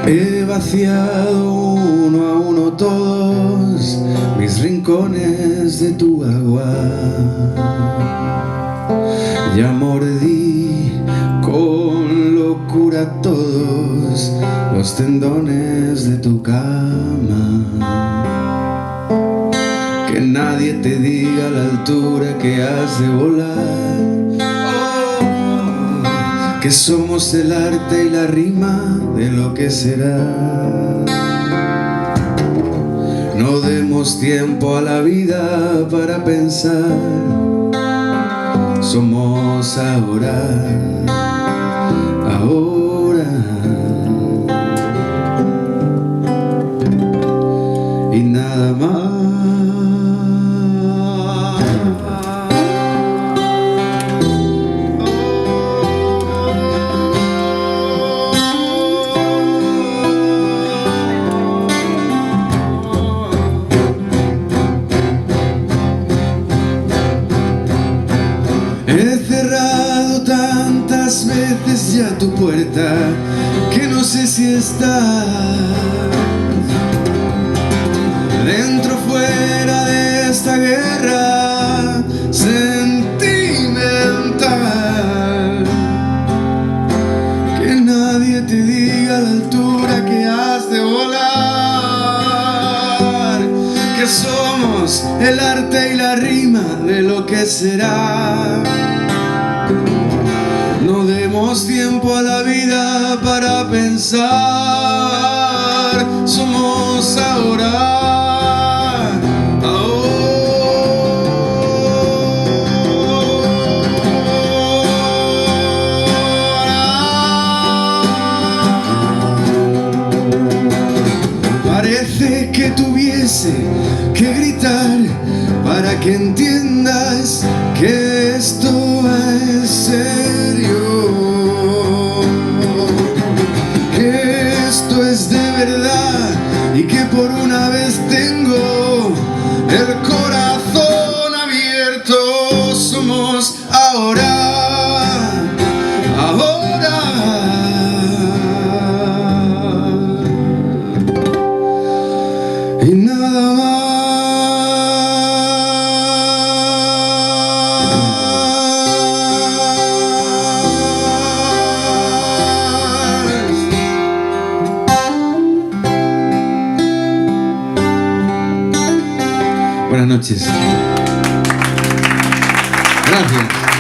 He vaciado uno a uno todos mis rincones de tu agua. Ya mordí con locura todos los tendones de tu cama. Que nadie te diga la altura que has de volar. Que somos el arte y la rima de lo que será. No demos tiempo a la vida para pensar. Somos ahora, ahora. Y nada más. He cerrado tantas veces ya tu puerta que no sé si estás dentro o fuera de esta guerra sentimental. Que nadie te diga la altura que has de volar. Que somos el arte y la rima de lo que será. No demos tiempo a la vida para pensar. Somos ahora. Parece que tuviese que gritar para que entiendas que esto es serio, que esto es de verdad y que por una vez tengo el corazón abierto. Somos ahora, ahora. Y nada más. Buenas noches. Gracias.